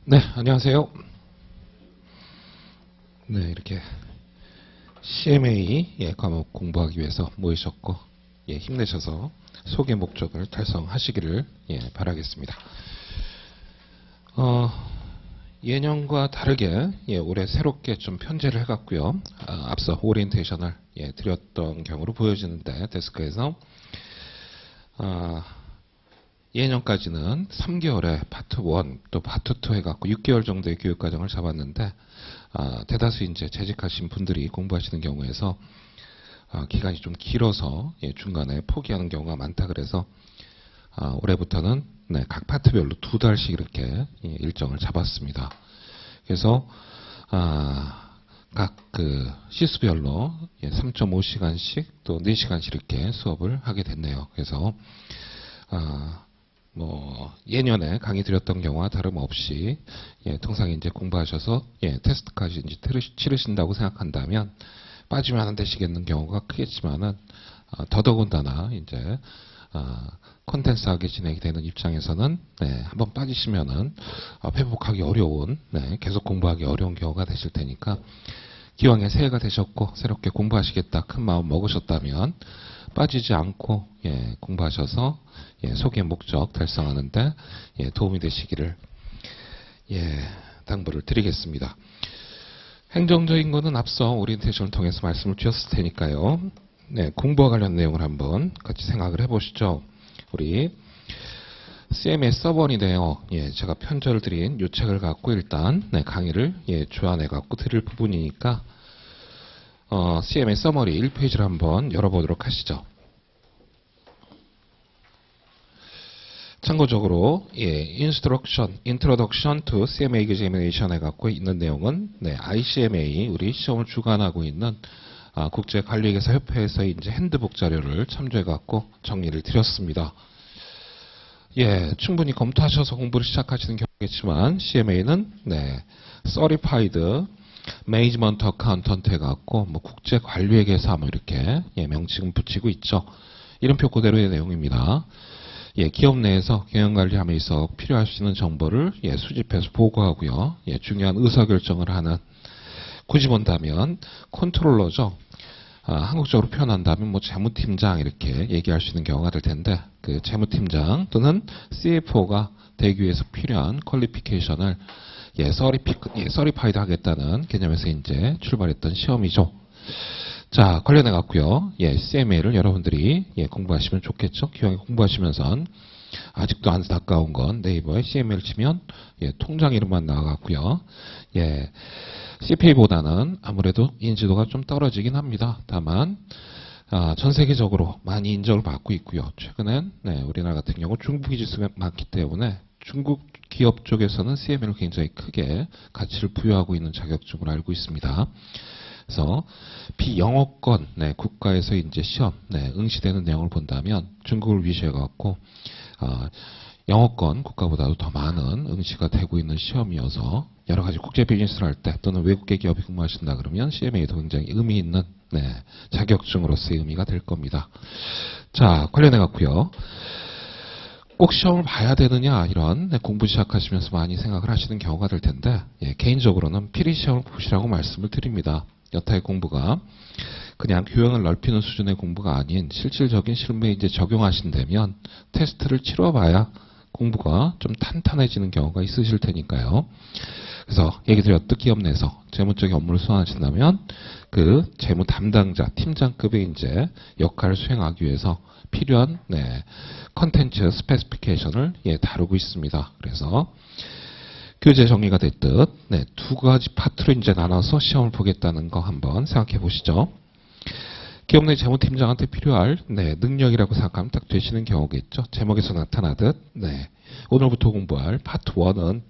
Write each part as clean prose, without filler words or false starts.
네, 안녕하세요. 네, 이렇게 CMA 과목 공부하기 위해서 모이셨고, 힘내셔서 소개 목적을 달성하시기를 바라겠습니다. 예년과 다르게 올해 새롭게 좀 편제를 해갔고요. 앞서 오리엔테이션을 드렸던 경우로 보여지는데 데스크에서 예년까지는 3개월에 파트 1 또 파트 2 해갖고 6개월 정도의 교육과정을 잡았는데 대다수 이제 재직하신 분들이 공부하시는 경우에서 기간이 좀 길어서 중간에 포기하는 경우가 많다 그래서 올해부터는 각 파트별로 2달씩 이렇게 일정을 잡았습니다. 그래서 각 그 시수별로 3.5시간씩 또 4시간씩 이렇게 수업을 하게 됐네요. 그래서 예년에 강의 드렸던 경우와 다름없이 통상 이제 공부하셔서 테스트까지 이제 치르신다고 생각한다면 빠지면 안 되시겠는 경우가 크겠지만은 더더군다나 이제 콘텐츠하게 진행이 되는 입장에서는 한번 빠지시면은 회복하기 어려운 계속 공부하기 어려운 경우가 되실 테니까 기왕에 새해가 되셨고 새롭게 공부하시겠다 큰 마음 먹으셨다면 빠지지 않고 공부하셔서 소개 목적 달성하는데 도움이 되시기를 당부를 드리겠습니다. 행정적인 거는 앞서 오리엔테이션을 통해서 말씀을 드렸을 테니까요. 공부와 관련 내용을 한번 같이 생각을 해보시죠. 우리 CMA 서버인데요. 제가 편저를 드린 이 책을 갖고 일단 강의를 주안해 갖고 드릴 부분이니까 CMA 서머리 1페이지를 한번 열어보도록 하시죠. 참고적으로 Introduction to CMA Examination 해갖고 있는 내용은 ICMA 우리 시험을 주관하고 있는 국제관리회계사 협회에서의 이제 핸드북 자료를 참조해갖고 정리를 드렸습니다. 충분히 검토하셔서 공부를 시작하시는 경우겠지만 CMA는 Certified Management Accountant 해갖고 국제관리회계사 이렇게 명칭 붙이고 있죠. 이름표 그대로의 내용입니다. 기업 내에서 경영관리함에 있어 필요할 수 있는 정보를 수집해서 보고하고요. 중요한 의사결정을 하는 굳이 본다면 컨트롤러죠. 한국적으로 표현한다면 재무팀장 이렇게 얘기할 수 있는 경우가 될 텐데 그 재무팀장 또는 CFO가 되기 위해서 필요한 퀄리피케이션을 서리파이드 하겠다는 개념에서 이제 출발했던 시험이죠. 자, 관련해 갖고요. CMA를 여러분들이 공부하시면 좋겠죠. 기왕에 공부하시면서 아직도 안타까운 건 네이버에 CMA를 치면 통장 이름만 나와 갖고요. CPA보다는 아무래도 인지도가 좀 떨어지긴 합니다. 다만 전 세계적으로 많이 인정을 받고 있고요. 최근엔 우리나라 같은 경우 중국이 지수가 많기 때문에 중국 기업 쪽에서는 CMA를 굉장히 크게 가치를 부여하고 있는 자격증으로 알고 있습니다. 그래서 비영어권 국가에서 이제 시험 응시되는 내용을 본다면 중국을 위시해 갖고 영어권 국가보다도 더 많은 응시가 되고 있는 시험이어서 여러 가지 국제 비즈니스를 할 때 또는 외국계 기업이 근무하신다 그러면 CMA도 굉장히 의미 있는 자격증으로서의 의미가 될 겁니다. 자, 관련해 갖고요. 꼭 시험을 봐야 되느냐 이런 공부 시작하시면서 많이 생각을 하시는 경우가 될 텐데 개인적으로는 필히 시험을 보시라고 말씀을 드립니다. 여타의 공부가 그냥 교양을 넓히는 수준의 공부가 아닌 실질적인 실무에 이제 적용하신다면 테스트를 치러봐야 공부가 좀 탄탄해지는 경우가 있으실 테니까요. 그래서 얘기 드렸듯 기업 내에서 재무적인 업무를 수행하신다면 그 재무 담당자, 팀장급의 이제 역할을 수행하기 위해서 필요한 컨텐츠 스페시피케이션을 다루고 있습니다. 그래서 교재 정리가 됐듯 두 가지 파트로 이제 나눠서 시험을 보겠다는 거 한번 생각해 보시죠. 기업 내 재무팀장한테 필요할 능력이라고 생각하면 딱 되시는 경우겠죠. 제목에서 나타나듯 오늘부터 공부할 파트 1은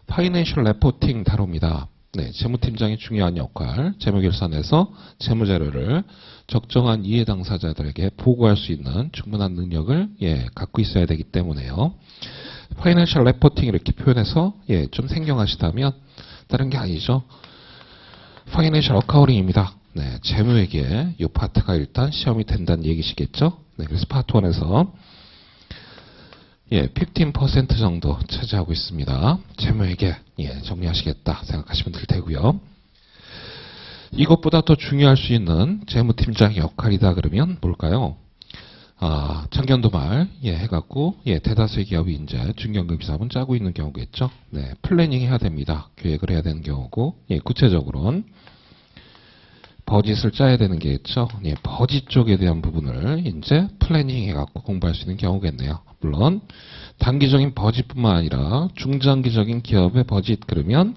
파이낸셜 레포팅 다룹니다. 재무팀장의 중요한 역할, 재무결산에서 재무자료를 적정한 이해 당사자들에게 보고할 수 있는 충분한 능력을 갖고 있어야 되기 때문에요. 파이낸셜 레포팅 이렇게 표현해서 좀 생경하시다면 다른 게 아니죠. 파이낸셜 어카운팅입니다. 재무회계 이 파트가 일단 시험이 된다는 얘기시겠죠. 그래서 파트 1에서 예, 15% 정도 차지하고 있습니다. 재무회계, 예, 정리하시겠다 생각하시면 될 테고요. 이것보다 더 중요할 수 있는 재무팀장의 역할이다 그러면 뭘까요? 청년도 말, 예, 해갖고, 예, 대다수의 기업이 이제 중견금융사업은 짜고 있는 경우겠죠. 네, 플래닝 해야 됩니다. 계획을 해야 되는 경우고, 예, 구체적으로는 버짓을 짜야 되는 게겠죠. 예, 버짓 쪽에 대한 부분을 이제 플래닝 해갖고 공부할 수 있는 경우겠네요. 물론, 단기적인 버짓뿐만 아니라 중장기적인 기업의 버짓 그러면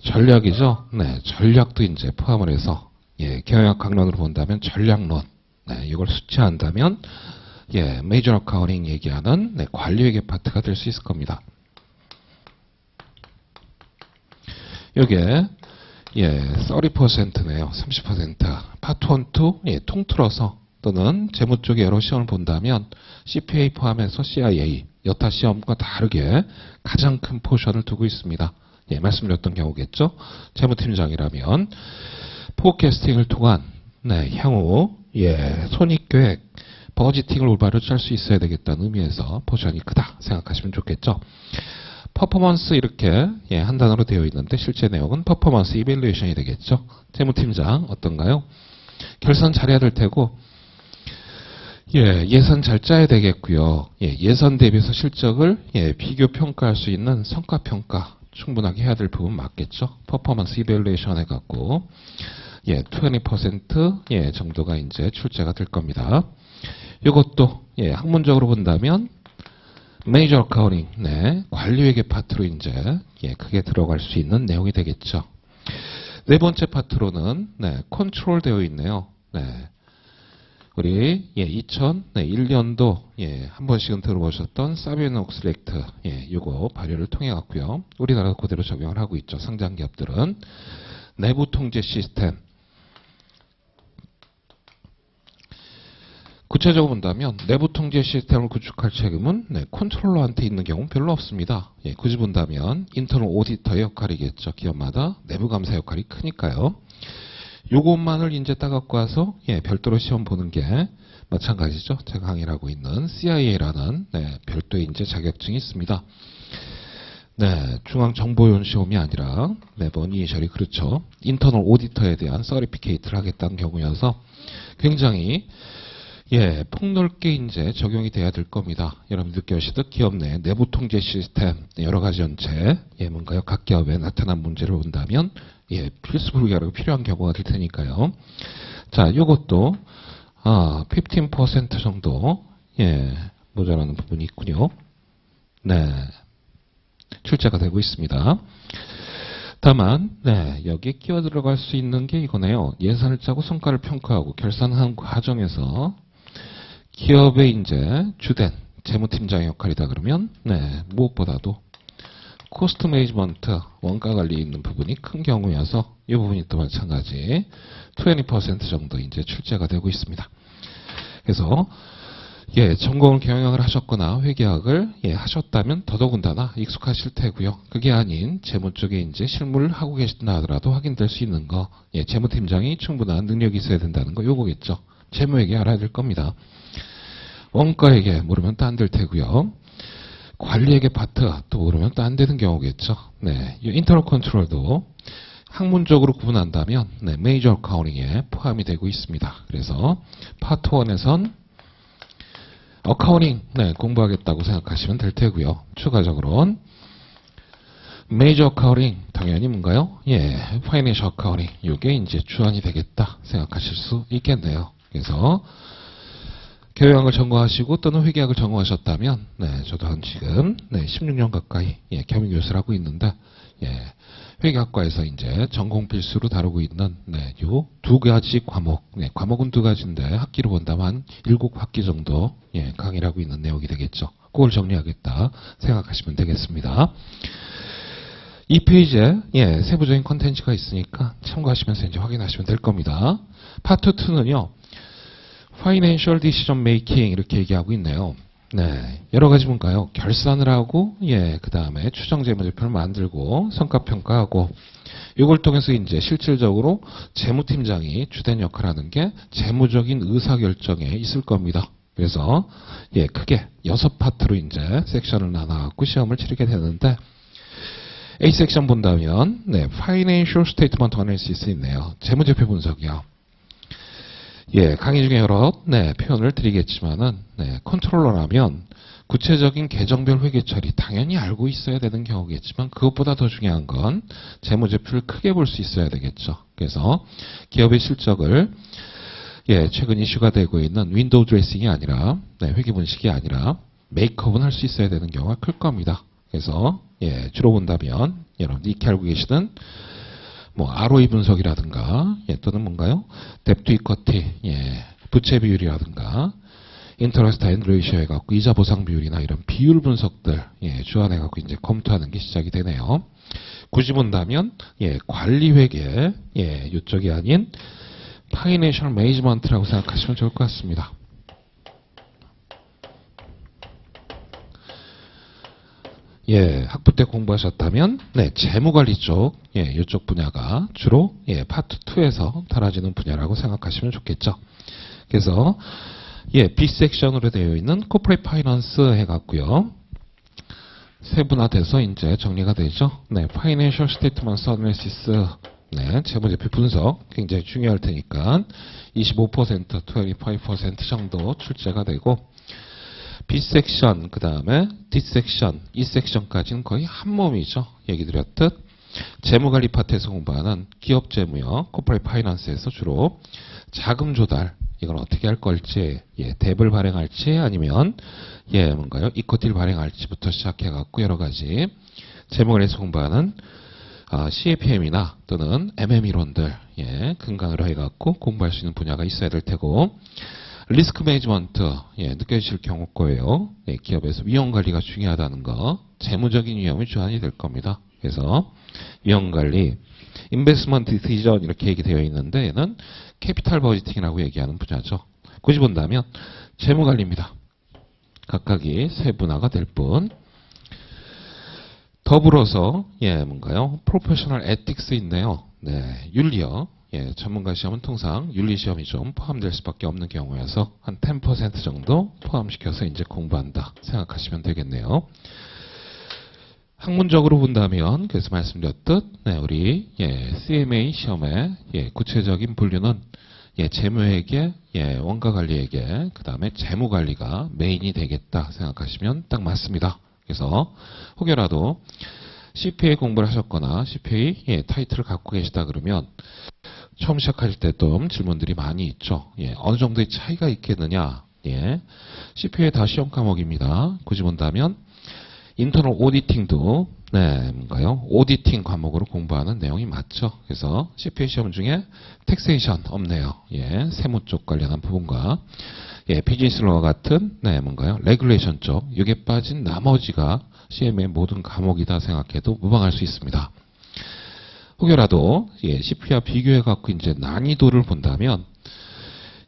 전략이죠. 네, 전략도 이제 포함을 해서, 예, 경영학 강론으로 본다면 전략론. 네, 이걸 수치한다면 예, 메이저 어카운팅 얘기하는 네, 관리회계 파트가 될 수 있을 겁니다. 요게 예, 30%네요. 30%. 파트 1, 2 예, 통틀어서 또는 재무 쪽의 여러 시험을 본다면 CPA 포함해서 CIA 여타 시험과 다르게 가장 큰 포션을 두고 있습니다. 예, 말씀드렸던 경우겠죠. 재무팀장이라면 포캐스팅을 통한 네, 향후 예, 손익계획, 버지팅을 올바로 짤 수 있어야 되겠다는 의미에서 포션이 크다 생각하시면 좋겠죠. 퍼포먼스 이렇게 예, 한 단어로 되어 있는데 실제 내용은 퍼포먼스 이밸루에이션이 되겠죠. 재무팀장 어떤가요? 결산 잘해야 될 테고 예, 예산 잘 짜야 되겠고요. 예, 예산 대비해서 실적을 예, 비교 평가할 수 있는 성과 평가 충분하게 해야 될 부분 맞겠죠. 퍼포먼스 이밸루에이션 해갖고 예, 20% 예, 정도가 이제 출제가 될 겁니다. 이것도 예, 학문적으로 본다면 메이저 어카운팅, 네, 관리회계 파트로 이제 예, 크게 들어갈 수 있는 내용이 되겠죠. 네 번째 파트로는 네, 컨트롤 되어 있네요. 네, 우리 예, 2001년도 예, 한 번씩은 들어보셨던 사비앤옥슬렉트 예, 요거 발효를 통해 갖고요. 우리나라 그대로 적용을 하고 있죠. 상장 기업들은 내부 통제 시스템. 구체적으로 본다면 내부 통제 시스템을 구축할 책임은 네, 컨트롤러한테 있는 경우는 별로 없습니다. 예, 굳이 본다면 인터널 오디터의 역할이겠죠. 기업마다 내부 감사 역할이 크니까요. 요것만을 이제 따갖고 와서 예, 별도로 시험 보는 게 마찬가지죠. 제가 강의를 하고 있는 CIA라는 네, 별도의 이제 자격증이 있습니다. 네, 중앙정보원 시험이 아니라 매번 이니셜이 그렇죠. 인터널 오디터에 대한 서티피케이트를 하겠다는 경우여서 굉장히 예, 폭넓게 이제 적용이 돼야 될 겁니다. 여러분 느껴지듯 기업 내 내부 통제 시스템 여러 가지 연체 예, 뭔가요? 각 기업에 나타난 문제를 본다면 예, 필수 불가로 필요한 경우가 될 테니까요. 자, 요것도 15% 정도 예, 모자라는 부분이 있군요. 네, 출제가 되고 있습니다. 다만 네, 여기에 끼어 들어갈 수 있는 게 이거네요. 예산을 짜고 성과를 평가하고 결산하는 과정에서 기업의 이제 주된 재무팀장의 역할이다 그러면 네, 무엇보다도 코스트 매니지먼트 원가 관리에 있는 부분이 큰 경우여서 이 부분이 또 마찬가지 20% 정도 이제 출제가 되고 있습니다. 그래서 예, 전공을 경영학을 하셨거나 회계학을 예, 하셨다면 더더군다나 익숙하실 테고요. 그게 아닌 재무 쪽에 이제 실무를 하고 계신다 하더라도 확인될 수 있는 거, 예, 재무팀장이 충분한 능력이 있어야 된다는 거 요거겠죠. 재무회계 알아야 될 겁니다. 원가회계 모르면 또 안 될 테고요. 관리회계 파트 또 모르면 또 안 되는 경우겠죠. 네, 이 인터널 컨트롤도 학문적으로 구분한다면 네, 메이저 어카운팅에 포함이 되고 있습니다. 그래서 파트 1에선 어카운팅 네, 공부하겠다고 생각하시면 될 테고요. 추가적으로는 메이저 어카운팅 당연히 뭔가요? 예, 파이낸셜 어카운팅 이게 이제 주안이 되겠다 생각하실 수 있겠네요. 그래서 경영학을 전공하시고 또는 회계학을 전공하셨다면 네, 저도 한 지금 네, 16년 가까이 예, 겸임교수를 하고 있는데 예, 회계학과에서 이제 전공 필수로 다루고 있는 네, 요 두 가지 과목, 네, 과목은 두 가지인데 학기로 본다면 7학기 정도 예, 강의를 하고 있는 내용이 되겠죠. 그걸 정리하겠다 생각하시면 되겠습니다. 이 페이지에 예, 세부적인 컨텐츠가 있으니까 참고하시면서 이제 확인하시면 될 겁니다. 파트 2는요. Financial Decision Making 이렇게 얘기하고 있네요. 네, 여러 가지 뭔가요? 결산을 하고, 예, 그 다음에 추정재무제표를 만들고, 성과평가하고, 이걸 통해서 이제 실질적으로 재무팀장이 주된 역할을 하는 게 재무적인 의사결정에 있을 겁니다. 그래서 예, 크게 6파트로 이제 섹션을 나눠갖고 시험을 치르게 되는데 A 섹션 본다면 네, Financial Statement Analysis 있네요. 재무제표 분석이요. 예, 강의 중에 여러 네, 표현을 드리겠지만은 네, 컨트롤러라면 구체적인 계정별 회계 처리 당연히 알고 있어야 되는 경우겠지만 그것보다 더 중요한 건 재무제표를 크게 볼 수 있어야 되겠죠. 그래서 기업의 실적을 예, 최근 이슈가 되고 있는 윈도우 드레싱이 아니라 네, 회계 분식이 아니라 메이크업은 할 수 있어야 되는 경우가 클 겁니다. 그래서 예, 주로 본다면 여러분 익히 알고 계시는 뭐 ROE 분석이라든가 예, 또는 뭔가요? 뎁 투 이쿼티 예, 부채 비율이라든가 인터레스트 앤드 레이셔 해갖고 이자 보상 비율이나 이런 비율 분석들 예, 주안해갖고 이제 검토하는 게 시작이 되네요. 굳이 본다면 예, 관리 회계 예, 이쪽이 아닌 파이낸셜 매니지먼트라고 생각하시면 좋을 것 같습니다. 예, 학부 때 공부하셨다면 네, 재무관리 쪽 예, 이쪽 분야가 주로 예, 파트 2에서 다뤄지는 분야라고 생각하시면 좋겠죠. 그래서 예, B 섹션으로 되어 있는 코퍼레이트 파이낸스 해갖고요. 세분화돼서 이제 정리가 되죠. 네, 파이낸셜 스테이트먼트 어널리시스 네, 재무제표 분석 굉장히 중요할 테니까 25%, 25% 정도 출제가 되고 B 섹션, 그 다음에 D 섹션, E 섹션까지는 거의 한 몸이죠. 얘기 드렸듯 재무관리 파트에서 공부하는 기업 재무요, 코퍼레이트 파이낸스에서 주로 자금 조달 이건 어떻게 할 걸지, 예, 뎁을 발행할지 아니면 예, 뭔가요? 이쿼티를 발행할지부터 시작해갖고 여러 가지 재무관리에서 공부하는 CAPM이나 또는 MM 이론들 예, 근간으로 해갖고 공부할 수 있는 분야가 있어야 될 테고 리스크 매니지먼트 예, 느껴지실 경우 거예요. 예, 기업에서 위험 관리가 중요하다는 거, 재무적인 위험이 주안이 될 겁니다. 그래서 위험 관리, 인베스트먼트 디시전 이렇게 얘기되어 있는데 얘는 캐피탈 버지팅이라고 얘기하는 분야죠. 굳이 본다면 재무 관리입니다. 각각이 세분화가 될 뿐. 더불어서 예, 뭔가요? 프로페셔널 에틱스 있네요. 네, 윤리요. 예, 전문가 시험은 통상 윤리 시험이 좀 포함될 수밖에 없는 경우여서 한 10% 정도 포함시켜서 이제 공부한다 생각하시면 되겠네요. 학문적으로 본다면 그래서 말씀드렸듯 네, 우리 예, CMA 시험의 예, 구체적인 분류는 예, 재무회계, 예, 원가관리회계, 그 다음에 재무관리가 메인이 되겠다 생각하시면 딱 맞습니다. 그래서 혹여라도 CPA 공부를 하셨거나 CPA 예, 타이틀을 갖고 계시다 그러면 처음 시작하실 때 좀 질문들이 많이 있죠. 예, 어느 정도의 차이가 있겠느냐. 예, CPA 다 시험 과목입니다. 굳이 본다면 인터널 오디팅도 네, 뭔가요? 오디팅 과목으로 공부하는 내용이 맞죠. 그래서 CPA 시험 중에 텍세이션 없네요. 예, 세무 쪽 관련한 부분과 예, 비즈니스 로와 같은 네, 뭔가요? 레귤레이션 쪽 이게 빠진 나머지가 CM의 모든 과목이다 생각해도 무방할 수 있습니다. 혹여라도 예, CP와 비교해 갖고 이제 난이도를 본다면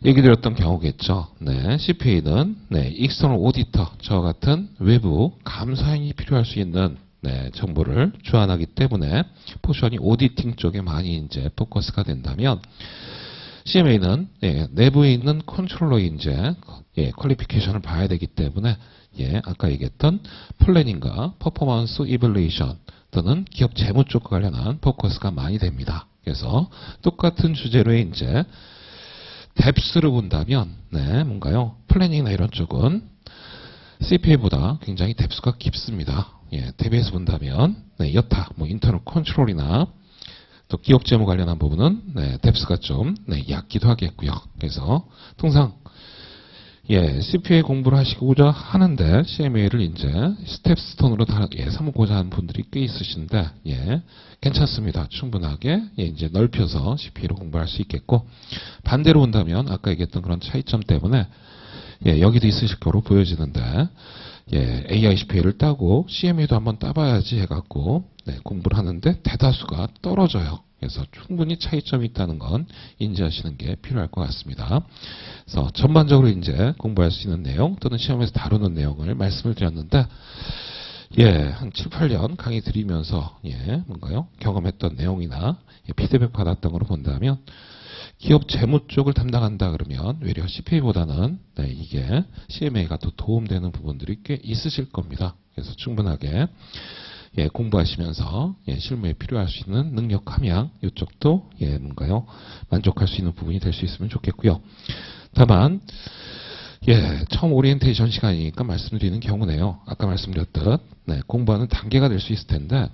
얘기 드렸던 경우겠죠. 네, CPA는 네, 익스터널 오디터 저와 같은 외부 감사인이 필요할 수 있는 네, 정보를 주안하기 때문에 포션이 오디팅 쪽에 많이 이제 포커스가 된다면 CMA는 예, 내부에 있는 컨트롤러의 이제 예, 퀄리피케이션을 봐야 되기 때문에 예, 아까 얘기했던 플래닝과 퍼포먼스 이밸루에이션 또는 기업 재무 쪽과 관련한 포커스가 많이 됩니다. 그래서 똑같은 주제로 이제 뎁스를 본다면 네, 뭔가요? 플래닝이나 이런 쪽은 CPA보다 굉장히 뎁스가 깊습니다. 예, 대비해서 본다면 네, 여타 뭐 인터널 컨트롤이나 또 기업 재무 관련한 부분은 네, 뎁스가 좀 네, 얕기도 하겠고요. 그래서 통상 예, CPA 공부를 하시고자 하는데 CMA를 이제 스텝스톤으로 예, 삼고자 하는 분들이 꽤 있으신데 예, 괜찮습니다. 충분하게 예, 이제 넓혀서 CPA로 공부할 수 있겠고 반대로 본다면 아까 얘기했던 그런 차이점 때문에 예, 여기도 있으실 거로 보여지는데 예, AI CPA를 따고 CMA도 한번 따봐야지 해갖고 네, 공부를 하는데 대다수가 떨어져요. 그래서 충분히 차이점이 있다는 건 인지하시는 게 필요할 것 같습니다. 그래서 전반적으로 이제 공부할 수 있는 내용 또는 시험에서 다루는 내용을 말씀을 드렸는데 예, 한 7, 8년 강의 드리면서 예, 뭔가요? 경험했던 내용이나 예, 피드백 받았던 걸로 본다면 기업 재무 쪽을 담당한다 그러면 외려 CPA보다는 이게 CMA가 더 도움되는 부분들이 꽤 있으실 겁니다. 그래서 충분하게 공부하시면서 실무에 필요할 수 있는 능력 함양 이쪽도 뭔가요? 만족할 수 있는 부분이 될 수 있으면 좋겠고요. 다만 처음 오리엔테이션 시간이니까 말씀드리는 경우네요. 아까 말씀드렸듯 공부하는 단계가 될 수 있을 텐데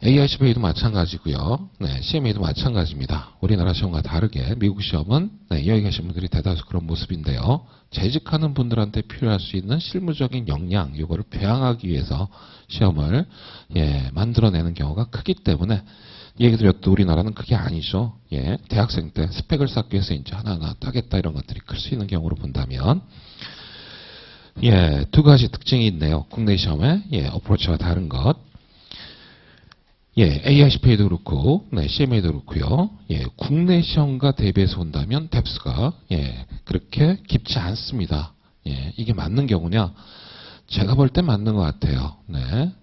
AICPA도 마찬가지고요. CMA도 마찬가지입니다. 우리나라 시험과 다르게 미국 시험은 여기 계신 분들이 대다수 그런 모습인데요. 재직하는 분들한테 필요할 수 있는 실무적인 역량 이거를 배양하기 위해서 시험을 만들어내는 경우가 크기 때문에 얘기 드렸던 우리나라는 그게 아니죠. 대학생 때 스펙을 쌓기 위해서 이제 하나하나 따겠다 이런 것들이 클 수 있는 경우로 본다면 두 가지 특징이 있네요. 국내 시험의 어프로치와 다른 것. AICPA도 그렇고, CMA도 그렇고요. 국내 시험과 대비해서 본다면 뎁스가 그렇게 깊지 않습니다. 이게 맞는 경우냐? 제가 볼 때 맞는 것 같아요.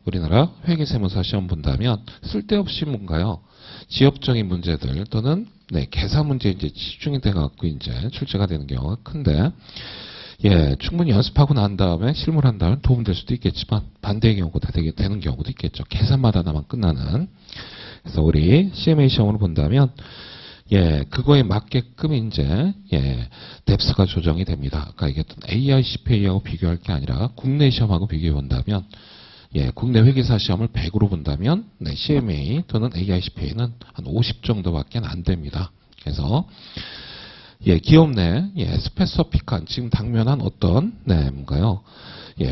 우리나라 회계세무사 시험 본다면 쓸데없이 뭔가요? 지역적인 문제들 또는 계사 문제에 이제 집중이 돼갖고 이제 출제가 되는 경우가 큰데. 충분히 연습하고 난 다음에 실무를 한 다음에 도움될 수도 있겠지만 반대의 경우가 되는 경우도 있겠죠. 계산마다만 끝나는. 그래서 우리 CMA 시험으로 본다면 그거에 맞게끔 이제 뎁스가 조정이 됩니다. 아까 얘기했던 AICPA하고 비교할 게 아니라 국내 시험하고 비교해 본다면 국내 회계사 시험을 100으로 본다면 CMA 또는 AICPA는 한 50 정도밖에 안 됩니다. 그래서 기업 내 스페시픽한 지금 당면한 어떤 뭔가요?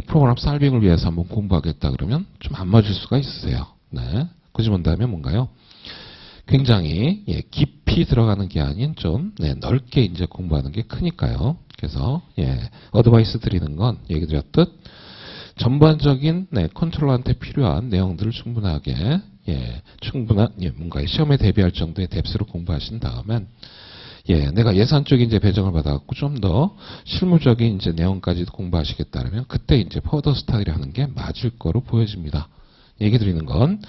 프로그램 살빙을 위해서 한번 공부하겠다 그러면 좀 안 맞을 수가 있으세요. 굳이 본다면 뭔가요? 굉장히 깊이 들어가는 게 아닌 좀 넓게 이제 공부하는 게 크니까요. 그래서 어드바이스 드리는 건 얘기 드렸듯 전반적인 컨트롤한테 필요한 내용들을 충분하게 충분한 뭔가 시험에 대비할 정도의 뎁스로 공부하신 다음엔 내가 예산 쪽에 이제 배정을 받아갖고 좀 더 실무적인 이제 내용까지도 공부하시겠다면 그때 이제 퍼더 스타일이 하는 게 맞을 거로 보여집니다. 얘기 드리는 건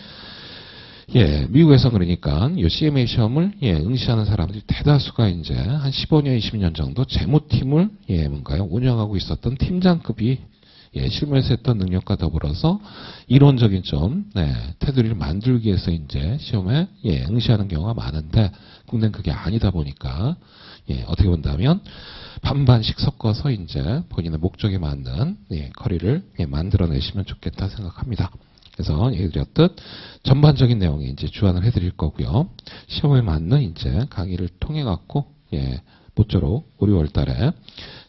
미국에서 그러니까 이 CMA 시험을 응시하는 사람들이 대다수가 이제 한 15년, 20년 정도 재무팀을 뭔가요 운영하고 있었던 팀장급이 실무에서 했던 능력과 더불어서 이론적인 좀 테두리를 만들기 위해서 이제 시험에 응시하는 경우가 많은데 국내는 그게 아니다 보니까 어떻게 본다면 반반씩 섞어서 이제 본인의 목적에 맞는 커리를 만들어내시면 좋겠다 생각합니다. 그래서 얘기 드렸듯 전반적인 내용에 이제 주안을 해드릴 거고요. 시험에 맞는 이제 강의를 통해 갖고 모쪼록 우리 월달에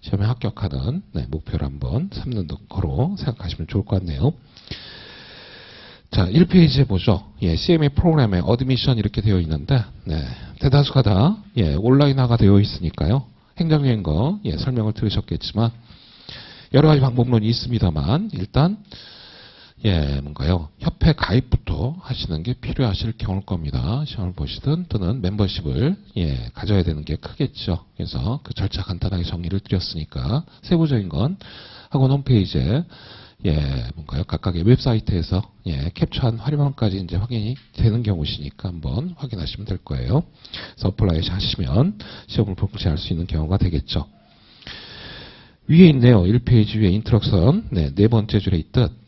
시험에 합격하는 목표를 한번 삼는 거로 생각하시면 좋을 것 같네요. 자, 1페이지에 보죠. CMA 프로그램에 어드미션 이렇게 되어 있는데 대다수가 다 온라인화가 되어 있으니까요. 행정적인 거 설명을 들으셨겠지만 여러 가지 방법론이 있습니다만 일단 뭔가요? 협회 가입부터 하시는 게 필요하실 경우일 겁니다. 시험을 보시든 또는 멤버십을 가져야 되는 게 크겠죠. 그래서 그 절차 간단하게 정리를 드렸으니까 세부적인 건 학원 홈페이지에 뭔가요? 각각의 웹사이트에서 캡처한 활용안까지 이제 확인이 되는 경우시니까 한번 확인하시면 될 거예요. 그래서 어플라이 하시면 시험을 복시할 수 있는 경우가 되겠죠. 위에 있네요. 1페이지 위에 인트럭션 네 번째 줄에 있듯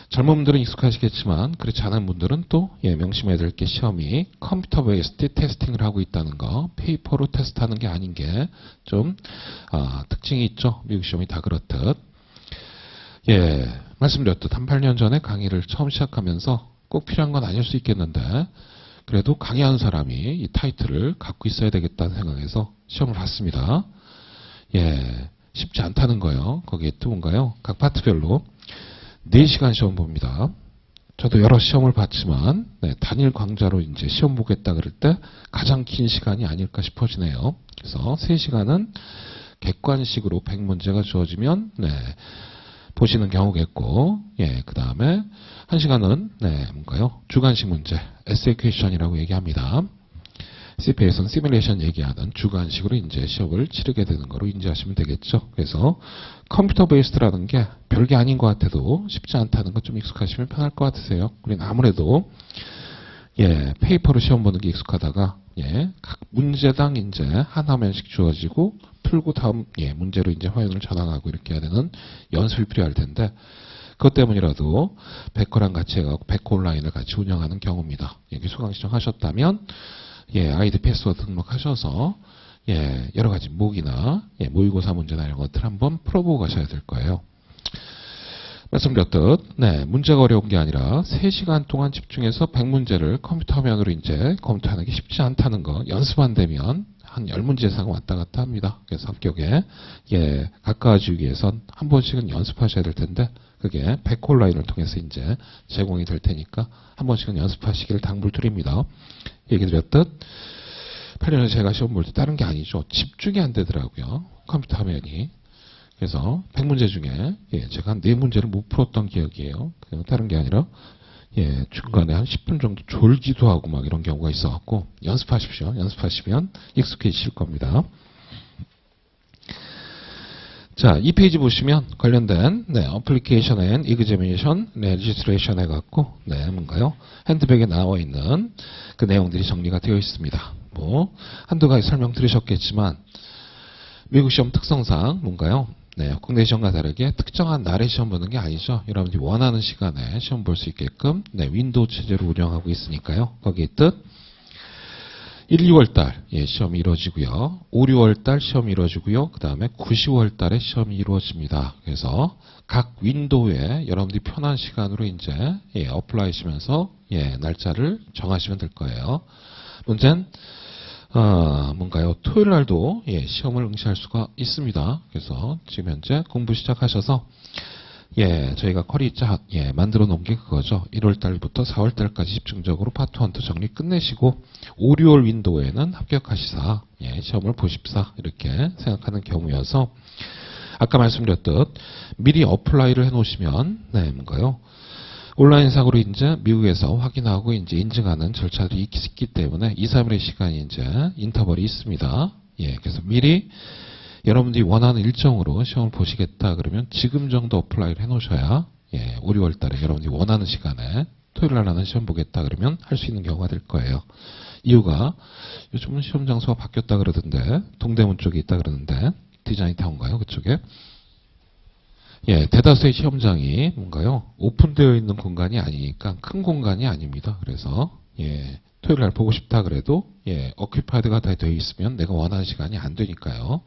젊은 분들은 익숙하시겠지만 그렇지 않은 분들은 또 명심해야 될 게 시험이 컴퓨터 베이스드 테스팅을 하고 있다는 거 페이퍼로 테스트하는 게 아닌 게 좀 특징이 있죠. 미국 시험이 다 그렇듯 말씀드렸듯 한 8년 전에 강의를 처음 시작하면서 꼭 필요한 건 아닐 수 있겠는데 그래도 강의하는 사람이 이 타이틀을 갖고 있어야 되겠다는 생각에서 시험을 봤습니다. 쉽지 않다는 거예요. 거기에 또 뭔가요? 각 파트별로 4시간 시험 봅니다. 저도 여러 시험을 봤지만 단일 강좌로 이제 시험 보겠다 그럴 때 가장 긴 시간이 아닐까 싶어지네요. 그래서 3시간은 객관식으로 100문제가 주어지면 보시는 경우겠고 그 다음에 1시간은 뭔가요? 주관식 문제 에세이 퀘션이라고 얘기합니다. CPA에서는 시뮬레이션 얘기하는 주관식으로 이제 시험을 치르게 되는 거로 인지하시면 되겠죠. 그래서 컴퓨터 베이스드라는 게 별게 아닌 것 같아도 쉽지 않다는 것 좀 익숙하시면 편할 것 같으세요. 우리는 아무래도 예, 페이퍼로 시험 보는 게 익숙하다가, 예, 각 문제당 이제 한 화면씩 주어지고, 풀고 다음, 예, 문제로 이제 화면을 전환하고 이렇게 해야 되는 연습이 필요할 텐데, 그것 때문이라도 백커랑 같이 해갖고 백커 온라인을 같이 운영하는 경우입니다. 여기 수강 신청하셨다면, 예, 아이디 패스워드 등록하셔서, 예, 여러 가지 모의나, 예, 모의고사 문제나 이런 것들 한번 풀어보고 가셔야 될 거예요. 말씀드렸듯, 네, 문제가 어려운 게 아니라 3시간 동안 집중해서 100문제를 컴퓨터 화면으로 이제 컴퓨터하는 게 쉽지 않다는 거, 연습 안 되면 한 10문제 이상 왔다 갔다 합니다. 그래서 합격에, 예, 가까워지기 위해선 한 번씩은 연습하셔야 될 텐데, 그게 백홀라인을 통해서 이제 제공이 될 테니까 한 번씩은 연습하시기를 당부드립니다. 얘기 드렸듯, 8년에 제가 시험 볼 때 다른 게 아니죠. 집중이 안 되더라고요. 컴퓨터 화면이. 그래서 100문제 중에, 예, 제가 한 4문제를 못 풀었던 기억이에요. 그냥 다른 게 아니라, 예, 중간에 한 10분 정도 졸기도 하고 막 이런 경우가 있어갖고, 연습하십시오. 연습하시면 익숙해지실 겁니다. 자, 이 페이지 보시면 관련된, 네, 어플리케이션 앤 이그제미네이션, 네, 레지스트레이션 해갖고, 네, 뭔가요? 핸드백에 나와 있는 그 내용들이 정리가 되어 있습니다. 뭐, 한두 가지 설명 들으셨겠지만, 미국 시험 특성상 뭔가요? 네, 국내 시험과 다르게 특정한 날에 시험 보는 게 아니죠. 여러분들이 원하는 시간에 시험 볼 수 있게끔, 네, 윈도우 체제로 운영하고 있으니까요. 거기에 뜻, 1, 2월달, 예, 시험이 이루어지고요. 5, 6월달 시험이 이루어지고요. 그 다음에 9, 10월달에 시험이 이루어집니다. 그래서 각 윈도우에 여러분들이 편한 시간으로 이제, 예, 어플라이시면서, 예, 날짜를 정하시면 될 거예요. 문제는, 뭔가요? 토요일 날도, 예, 시험을 응시할 수가 있습니다. 그래서 지금 현재 공부 시작하셔서, 예, 저희가 쿼리 쫙, 예, 만들어 놓은 게 그거죠. 1월 달부터 4월 달까지 집중적으로 파트 1, 2 정리 끝내시고 5, 6월 윈도우에는 합격하시사, 예, 시험을 보십사 이렇게 생각하는 경우여서 아까 말씀드렸듯 미리 어플라이를 해 놓으시면, 네, 뭔가요? 온라인상으로 이제 미국에서 확인하고 이제 인증하는 절차들이 있기 때문에 2, 3일의 시간이 이제 인터벌이 있습니다. 예, 그래서 미리 여러분들이 원하는 일정으로 시험을 보시겠다 그러면 지금 정도 어플라이를 해 놓으셔야, 예, 5, 6월 달에 여러분들이 원하는 시간에 토요일 날 하는 시험 보겠다 그러면 할 수 있는 경우가 될 거예요. 이유가 요즘은 시험 장소가 바뀌었다 그러던데, 동대문 쪽에 있다 그러는데, 디자인 타운가요? 그쪽에? 예, 대다수의 시험장이 뭔가요? 오픈되어 있는 공간이 아니니까 큰 공간이 아닙니다. 그래서, 예, 토요일 날 보고 싶다 그래도, 예, 어큐파이드가 다 되어 있으면 내가 원하는 시간이 안 되니까요.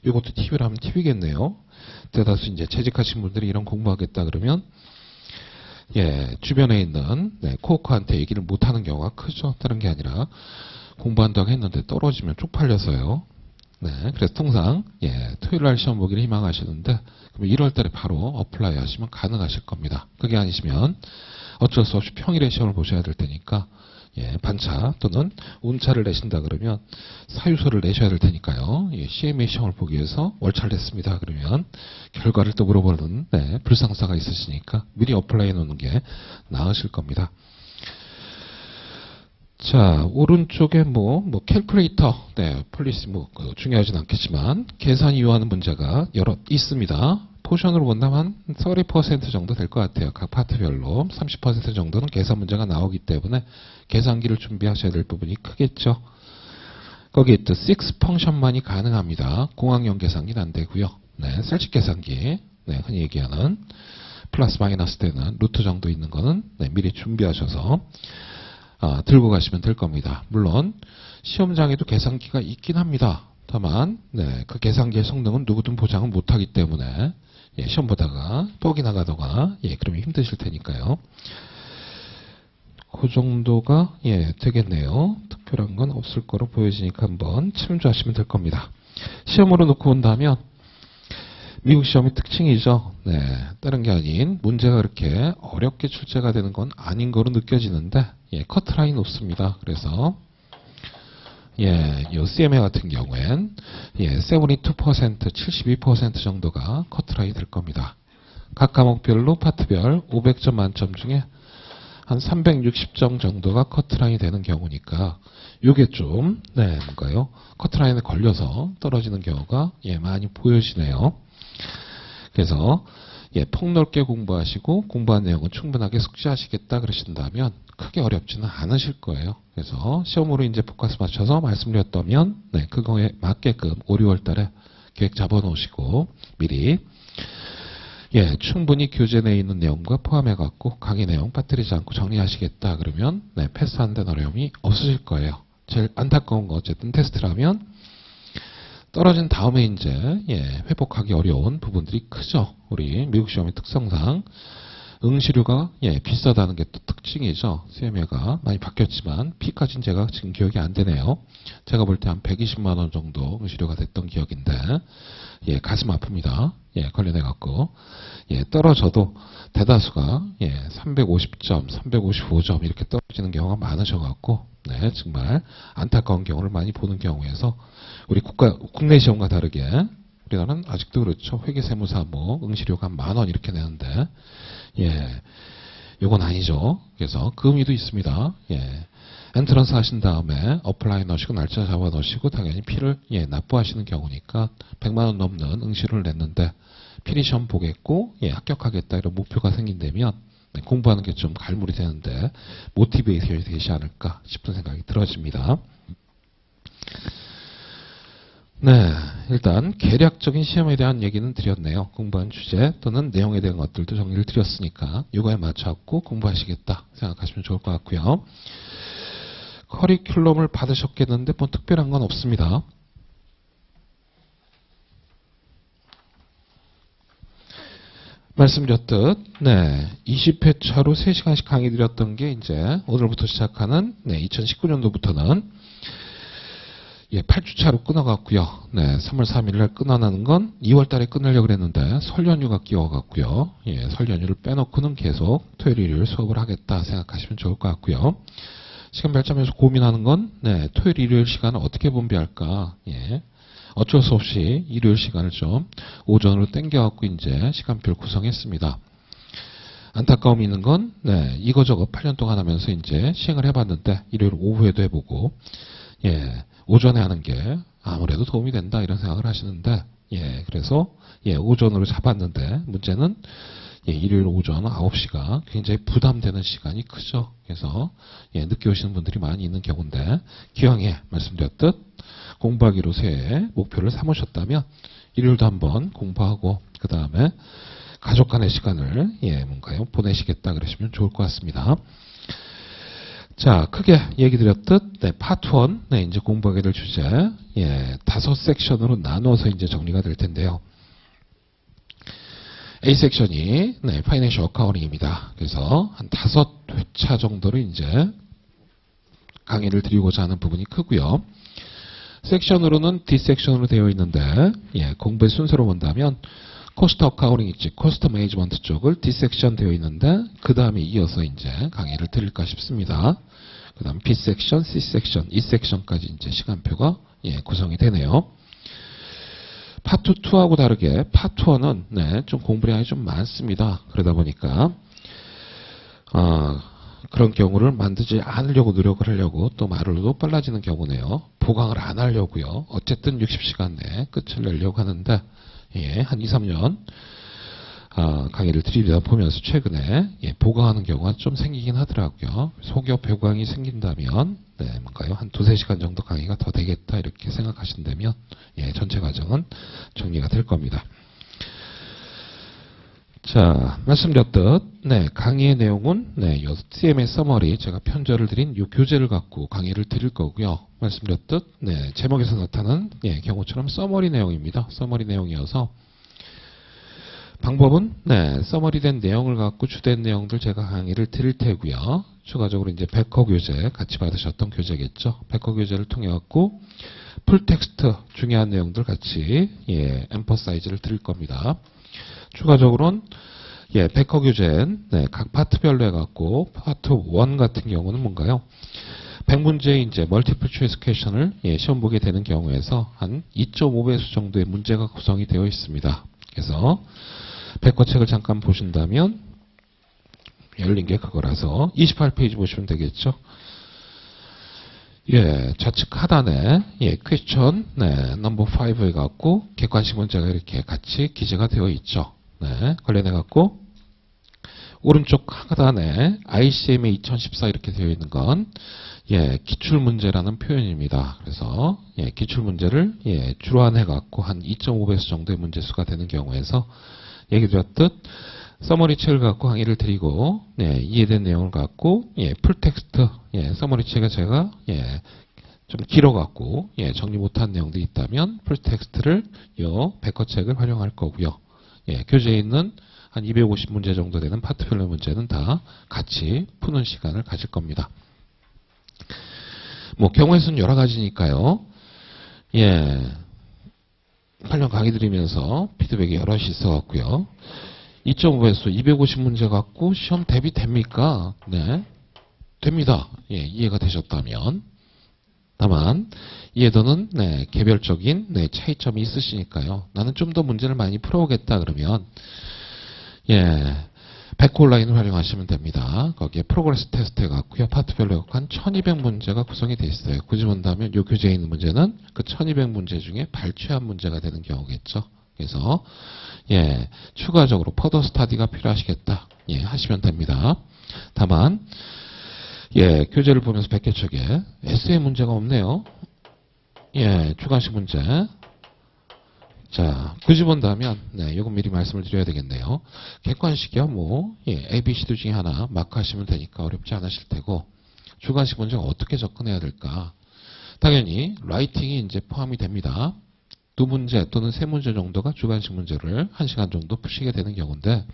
이것도 팁이라 하면 팁이겠네요. 대다수 이제 재직하신 분들이 이런 공부하겠다 그러면, 예, 주변에 있는, 네, 코워커한테 얘기를 못 하는 경우가 크죠. 다른 게 아니라 공부한다고 했는데 떨어지면 쪽팔려서요. 네, 그래서 통상, 예, 토요일 날 시험 보기를 희망하시는데, 그럼 1월 달에 바로 어플라이 하시면 가능하실 겁니다. 그게 아니시면 어쩔 수 없이 평일에 시험을 보셔야 될 테니까, 예, 반차 또는 운차를 내신다 그러면 사유서를 내셔야 될 테니까요. 예, CMA 시험을 보기 위해서 월차를 냈습니다. 그러면 결과를 또 물어보는, 네, 불상사가 있으시니까 미리 어플라이 해 놓는 게 나으실 겁니다. 자, 오른쪽에 캘큘레이터, 네, 폴리시 중요하진 않겠지만 계산 이용하는 문제가 여러 있습니다. 포션으로 본다면 한 30% 정도 될 것 같아요. 각 파트별로 30% 정도는 계산 문제가 나오기 때문에 계산기를 준비하셔야 될 부분이 크겠죠. 거기에 또 6 펑션만이 가능합니다. 공학용 계산기는 안 되고요. 네, 셀식 계산기, 네, 흔히 얘기하는 플러스 마이너스 되는 루트 정도 있는 거는, 네, 미리 준비하셔서 들고 가시면 될 겁니다. 물론 시험장에도 계산기가 있긴 합니다. 다만, 네, 그 계산기의 성능은 누구든 보장은 못하기 때문에, 예, 시험 보다가 뻑이 나가다가, 예, 그러면 힘드실 테니까요. 그 정도가, 예, 되겠네요. 특별한 건 없을 거로 보여지니까 한번 참조하시면 될 겁니다. 시험으로 놓고 본다면 미국 시험의 특징이죠. 네, 다른 게 아닌 문제가 그렇게 어렵게 출제가 되는 건 아닌 거로 느껴지는데, 예, 커트라인 높습니다. 그래서, 예, 이 CMA 같은 경우엔, 예, 72%, 72% 정도가 커트라인이 될 겁니다. 각 과목별로 파트별 500점 만점 중에 한 360점 정도가 커트라인이 되는 경우니까, 요게 좀, 네, 뭔가요? 커트라인에 걸려서 떨어지는 경우가, 예, 많이 보여지네요. 그래서 예, 폭넓게 공부하시고 공부한 내용은 충분하게 숙지하시겠다 그러신다면 크게 어렵지는 않으실 거예요. 그래서 시험으로 이제 포커스 맞춰서 말씀드렸다면 네, 그거에 맞게끔 5, 6월 달에 계획 잡아 놓으시고 미리 예, 충분히 교재 내에 있는 내용과 포함해 갖고 강의 내용 빠뜨리지 않고 정리하시겠다 그러면 네, 패스하는 데는 어려움이 없으실 거예요. 제일 안타까운 거 어쨌든 테스트라면 떨어진 다음에 이제 예, 회복하기 어려운 부분들이 크죠. 우리 미국 시험의 특성상 응시료가 예, 비싸다는 게 또 특징이죠. CMA가 많이 바뀌었지만 P까지는 제가 지금 기억이 안 되네요. 제가 볼 때 한 120만 원 정도 응시료가 됐던 기억인데 예, 가슴 아픕니다. 예, 관련해 갖고 예, 떨어져도 대다수가 예, 350점, 355점 이렇게 떨어지는 경우가 많으셔 갖고 네, 정말 안타까운 경우를 많이 보는 경우에서 우리 국내 시험과 다르게 우리나라는 아직도 그렇죠. 회계세무사 뭐 응시료가 한 10,000원 이렇게 내는데 예, 요건 아니죠. 그래서 그 의미도 있습니다. 예. 엔트런스 하신 다음에 어플라이 넣으시고 날짜 잡아 넣으시고 당연히 P를 예, 납부하시는 경우니까 100만 원 넘는 응시료를 냈는데 필히 시험 보겠고 예, 합격하겠다 이런 목표가 생긴다면 네, 공부하는 게 좀 갈무리 되는데 모티베이션이 되지 않을까 싶은 생각이 들어집니다. 네, 일단 계략적인 시험에 대한 얘기는 드렸네요. 공부한 주제 또는 내용에 대한 것들도 정리를 드렸으니까 이거에 맞춰갖고 공부하시겠다 생각하시면 좋을 것 같고요. 커리큘럼을 받으셨겠는데 뭐 특별한 건 없습니다. 말씀드렸듯 네, 20회 차로 3시간씩 강의 드렸던 게 이제 오늘부터 시작하는 네, 2019년도부터는 예, 8주차로 끊어갔고요. 네, 3월 3일날 끊어나는 건 2월 달에 끊으려고 그랬는데 설 연휴가 끼워갔고요. 예, 설 연휴를 빼놓고는 계속 토요일, 일요일 수업을 하겠다 생각하시면 좋을 것 같고요. 시간 별점에서 고민하는 건 네, 토요일, 일요일 시간을 어떻게 분배할까? 예. 어쩔 수 없이 일요일 시간을 좀 오전으로 땡겨갖고 이제 시간표를 구성했습니다. 안타까움이 있는 건 네, 이거저거 8년 동안 하면서 이제 시행을 해봤는데 일요일 오후에도 해보고 예, 오전에 하는 게 아무래도 도움이 된다 이런 생각을 하시는데 예, 그래서 예, 오전으로 잡았는데 문제는 예, 일요일 오전 9시가 굉장히 부담되는 시간이 크죠. 그래서 예, 늦게 오시는 분들이 많이 있는 경우인데 기왕에 말씀드렸듯 공부하기로 새해 목표를 삼으셨다면 일요일도 한번 공부하고 그 다음에 가족 간의 시간을 예, 뭔가요 보내시겠다 그러시면 좋을 것 같습니다. 자, 크게 얘기 드렸듯 네, 파트 1 네, 이제 공부하게 될 주제 예, 5섹션으로 나눠서 이제 정리가 될 텐데요. A 섹션이 네, 파이낸셜 어카운팅입니다. 그래서 한 5회차 정도를 이제 강의를 드리고자 하는 부분이 크고요. 섹션으로는 D 섹션으로 되어 있는데 예, 공부의 순서로 본다면 코스트 어카운팅 있지 코스트 매니지먼트 쪽을 D 섹션 되어 있는데 그 다음에 이어서 이제 강의를 드릴까 싶습니다. 그 다음 B 섹션, C 섹션, E 섹션까지 이제 시간표가 예, 구성이 되네요. 파트 2하고 다르게 파트 1은 네, 좀 공부량이 좀 많습니다. 그러다 보니까 그런 경우를 만들지 않으려고 노력을 하려고 또 말로도 빨라지는 경우네요. 보강을 안 하려고요. 어쨌든 60시간 내에 끝을 내려고 하는데 예, 한 2, 3년 강의를 드리다 보면서 최근에 예, 보강하는 경우가 좀 생기긴 하더라고요. 소교 보강이 생긴다면 네, 뭔가요? 한 2, 3시간 정도 강의가 더 되겠다 이렇게 생각하신다면 예, 전체 과정은 정리가 될 겁니다. 자, 말씀드렸듯 네, 강의의 내용은 네, CMA 서머리 제가 편절을 드린 이 교재를 갖고 강의를 드릴 거고요. 말씀드렸듯 네, 제목에서 나타난 예, 경우처럼 서머리 내용입니다. 서머리 내용이어서 방법은 네, 서머리된 내용을 갖고 주된 내용들 제가 강의를 드릴 테고요. 추가적으로 이제 백허 교재 같이 받으셨던 교재겠죠. 백허 교재를 통해 갖고 풀 텍스트 중요한 내용들 같이 예, 엠퍼사이즈를 드릴 겁니다. 추가적으로는 예, 백허 교재는 네, 각 파트별로 해갖고 파트 1 같은 경우는 뭔가요? 100문제의 이제 멀티플 초이스 퀘션을 예, 시험 보게 되는 경우에서 한 2.5배수 정도의 문제가 구성이 되어 있습니다. 그래서 백허 책을 잠깐 보신다면 열린 게 그거라서 28페이지 보시면 되겠죠. 예, 좌측 하단에 예, 퀘션 네, 넘버 5에 갖고 객관식 문제가 이렇게 같이 기재가 되어 있죠. 네, 관련해 갖고 오른쪽 하단에 ICMA 2014 이렇게 되어 있는 건 기출문제라는 표현입니다. 그래서 기출문제를 주로안해 갖고 한 2.5배수 정도의 문제수가 되는 경우에서 얘기 드렸듯 서머리 책을 갖고 강의를 드리고 이해된 내용을 갖고 풀텍스트 서머리 책에 제가 좀 길어 갖고 정리 못한 내용들이 있다면 풀텍스트를 요 백과책을 활용할 거고요. 교재에 있는 한 250문제 정도 되는 파트별로 문제는 다 같이 푸는 시간을 가질 겁니다. 뭐 경우의 수는 여러 가지니까요. 활용 강의 드리면서 피드백이 여럿이 있어 갖고요. 2.5배수 250문제 갖고 시험 대비됩니까? 네. 됩니다. 이해가 되셨다면. 다만 이해도는 개별적인 차이점이 있으시니까요. 나는 좀 더 문제를 많이 풀어오겠다 그러면 백호 온라인을 활용하시면 됩니다. 거기에 프로그레스 테스트 해갖고요. 파트별로 한 1200문제가 구성이 되어 있어요. 굳이 본다면 이 교재에 있는 문제는 그 1200문제 중에 발췌한 문제가 되는 경우겠죠. 그래서 추가적으로 퍼더 스타디가 필요하시겠다 하시면 됩니다. 다만 교재를 보면서 백개척에 에세이 문제가 없네요. 주관식 문제. 자, 굳이 본다면, 요건 미리 말씀을 드려야 되겠네요. 객관식이야, A, B, C 중에 하나 마크하시면 되니까 어렵지 않으실 테고, 주관식 문제가 어떻게 접근해야 될까? 당연히, 라이팅이 이제 포함이 됩니다. 2문제 또는 3문제 정도가 주관식 문제를 1시간 정도 푸시게 되는 경우인데,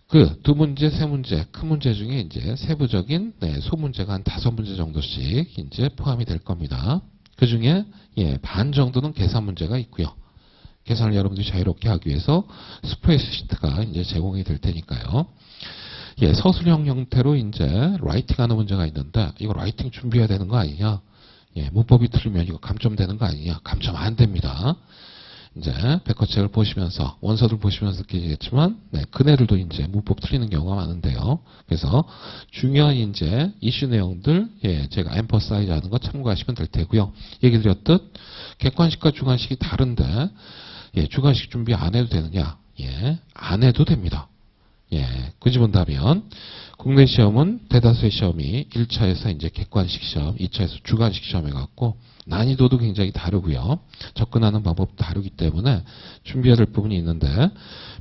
그 2문제, 3문제, 큰 문제 중에 이제 세부적인 소문제가 한 5문제 정도씩 이제 포함이 될 겁니다. 그 중에 반 정도는 계산 문제가 있고요. 계산을 여러분들이 자유롭게 하기 위해서 스프레드시트가 이제 제공이 될 테니까요. 서술형 형태로 이제 라이팅하는 문제가 있는데 이거 라이팅 준비해야 되는 거 아니냐? 문법이 틀리면 이거 감점되는 거 아니냐? 감점 안 됩니다. 이제 백과책을 보시면서 원서들 보시면서 느끼시겠지만 그네들도 이제 문법 틀리는 경우가 많은데요. 그래서 중요한 이제 이슈 내용들 제가 엠퍼사이즈 하는 거 참고하시면 될 테고요. 얘기 드렸듯 객관식과 주관식이 다른데 주관식 준비 안 해도 되느냐? 안 해도 됩니다. 굳이 본다면 국내 시험은 대다수의 시험이 1차에서 이제 객관식 시험, 2차에서 주관식 시험 해갖고 난이도도 굉장히 다르고요. 접근하는 방법도 다르기 때문에 준비해야 될 부분이 있는데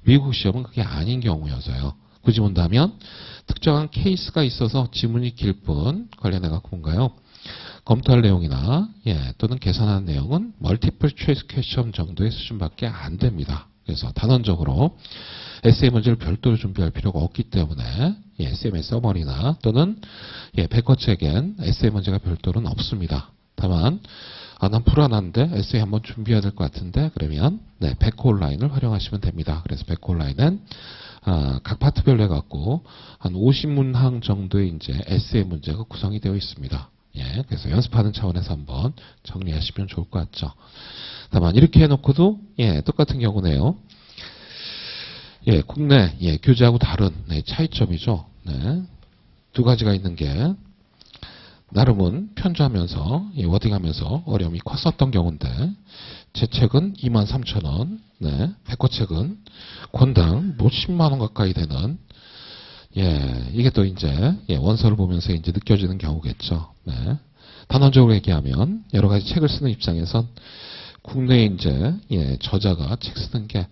미국 시험은 그게 아닌 경우여서요. 굳이 본다면 특정한 케이스가 있어서 지문이 길 뿐 관련해갖고 뭔가요? 검토할 내용이나 또는 계산하는 내용은 멀티플 초이스 퀘스천 정도의 수준밖에 안 됩니다. 그래서 단원적으로 에세이 문제를 별도로 준비할 필요가 없기 때문에 SM의 서머리나 또는 백과책엔 에세이 문제가 별도로는 없습니다. 다만 난 불안한데 에세이 한번 준비해야 될 것 같은데 그러면 백호 온라인을 활용하시면 됩니다. 그래서 백호 온라인은 각 파트별로 해갖고 한 50문항 정도의 이제 에세이 문제가 구성이 되어 있습니다. 그래서 연습하는 차원에서 한번 정리하시면 좋을 것 같죠. 다만 이렇게 해놓고도 똑같은 경우네요. 국내 교재하고 다른 차이점이죠. 두 가지가 있는 게 나름은 편주하면서 워딩하면서 어려움이 컸었던 경우인데 제 책은 23,000원, 백과책은 권당 10만 원 가까이 되는 이게 또 이제 원서를 보면서 이제 느껴지는 경우겠죠. 단원적으로 얘기하면 여러 가지 책을 쓰는 입장에선 국내에 이제 저자가 책 쓰는 게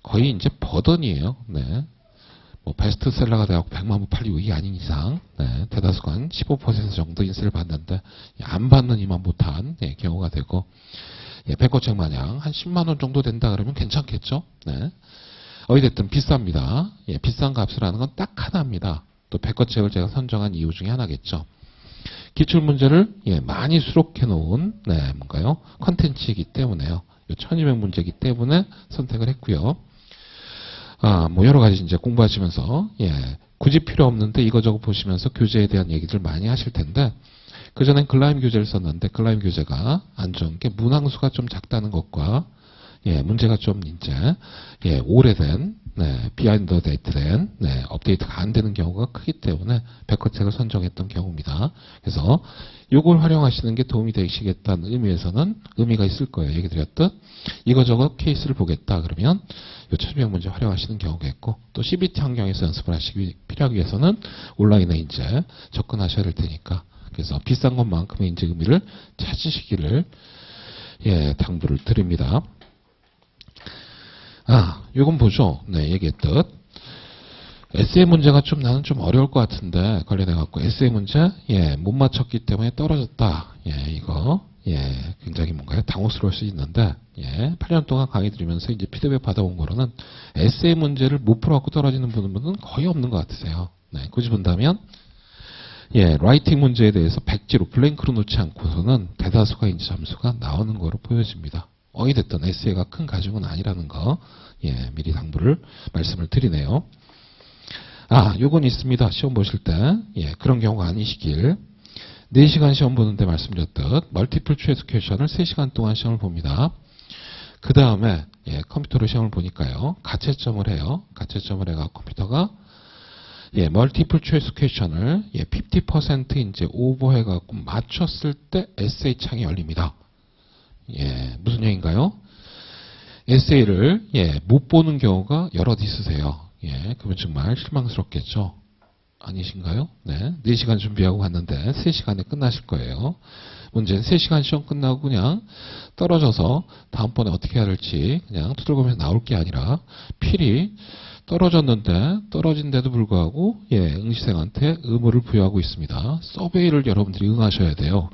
거의 이제 버든이에요. 뭐 베스트셀러가 돼갖고 100만 부 팔리고 이게 아닌 이상 대다수가 한 15% 정도 인세를 받는데 안 받는 이만 못한 경우가 되고 백과책 마냥 한 10만 원 정도 된다 그러면 괜찮겠죠. 어찌됐든 비쌉니다. 비싼 값을 하는 건 딱 하나입니다. 또 백과책을 제가 선정한 이유 중에 하나겠죠. 기출문제를 많이 수록해 놓은 뭔가요? 컨텐츠이기 때문에요. 1200문제이기 때문에 선택을 했고요. 뭐 여러 가지 이제 공부하시면서 굳이 필요 없는데 이거저거 보시면서 교재에 대한 얘기들 많이 하실 텐데 그전엔 글라임 교재를 썼는데 글라임 교재가 안 좋은 게 문항수가 좀 작다는 것과 문제가 좀 이제 오래된 비하인드 데이트된 업데이트가 안 되는 경우가 크기 때문에 백커텍을 선정했던 경우입니다. 그래서 이걸 활용하시는 게 도움이 되시겠다는 의미에서는 의미가 있을 거예요. 얘기 드렸듯 이거저거 케이스를 보겠다 그러면 이 최종형 문제 활용하시는 경우가 있고 또 CBT 환경에서 연습을 하시기 필요하기 위해서는 온라인에 이제 접근하셔야 될 테니까 그래서 비싼 것만큼의 이제 의미를 찾으시기를 당부를 드립니다. 요건 보죠. 얘기했듯 에세이 문제가 나는 좀 어려울 것 같은데 관련해 갖고 에세이 문제 못 맞췄기 때문에 떨어졌다. 이거 굉장히 뭔가요? 당혹스러울 수 있는데 8년 동안 강의 들으면서 이제 피드백 받아온 거로는 에세이 문제를 못 풀어갖고 떨어지는 분은 거의 없는 것 같으세요. 굳이 본다면 라이팅 문제에 대해서 백지로 블랭크로 놓지 않고서는 대다수가 이제 점수가 나오는 거로 보여집니다. 어찌됐든 에세이가 큰 가중은 아니라는 거 미리 당부를 말씀을 드리네요. 요건 있습니다. 시험 보실 때 그런 경우가 아니시길 4시간 시험 보는데 말씀드렸듯 멀티플 초이스 퀘션을 3시간 동안 시험을 봅니다. 그 다음에 컴퓨터로 시험을 보니까요. 가채점을 해요. 가채점을 해가 컴퓨터가 멀티플 초이스 퀘션을 50% 이제 오버해갖고 맞췄을 때 에세이 창이 열립니다. 무슨 얘기인가요? 에세이를 못 보는 경우가 여럿 있으세요. 그러면 정말 실망스럽겠죠. 아니신가요? 4시간 준비하고 갔는데 3시간에 끝나실 거예요. 문제는 3시간 시험 끝나고 그냥 떨어져서 다음번에 어떻게 해야 될지 그냥 두들거면서 나올 게 아니라 필히 떨어졌는데 떨어진데도 불구하고 응시생한테 의무를 부여하고 있습니다. 서베이를 여러분들이 응하셔야 돼요.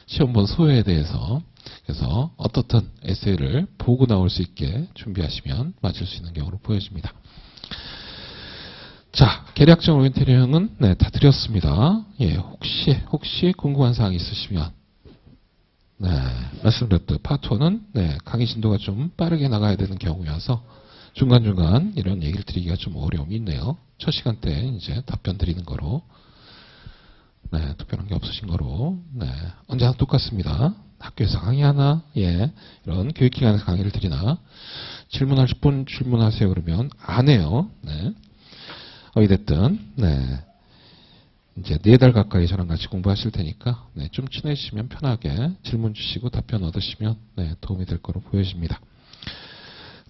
시험 본 소요에 대해서. 그래서 어떻든 에세이를 보고 나올 수 있게 준비하시면 맞을 수 있는 경우로 보여집니다. 자, 계략적 오리엔테이션은 다 드렸습니다. 혹시 궁금한 사항이 있으시면 말씀드렸듯 파트 1은 강의 진도가 좀 빠르게 나가야 되는 경우여서 중간중간 이런 얘기를 드리기가 좀 어려움이 있네요. 첫 시간 때 이제 답변 드리는 거로 특별한 게 없으신 거로 언제나 똑같습니다. 학교에서 강의하나 이런 교육기관에서 강의를 드리나 질문하실 분 질문하세요 그러면 안 해요. 어찌됐든 이제 4달 가까이 저랑 같이 공부하실 테니까 좀 친해지시면 편하게 질문 주시고 답변 얻으시면 도움이 될 거로 보여집니다.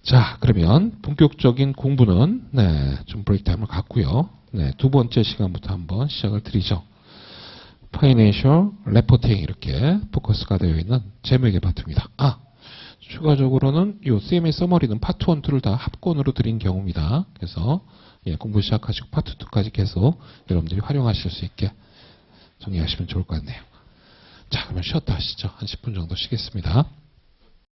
자, 그러면 본격적인 공부는 좀 브레이크 타임을 갖고요. 두 번째 시간부터 한번 시작을 드리죠. Financial Reporting 이렇게 포커스가 되어 있는 재무회계 파트입니다. 추가적으로는 이 CMA 서머리는 파트 1, 2를 다 합권으로 드린 경우입니다. 그래서 공부 시작하시고 파트 2까지 계속 여러분들이 활용하실 수 있게 정리하시면 좋을 것 같네요. 자, 그러면 쉬었다 하시죠. 한 10분 정도 쉬겠습니다.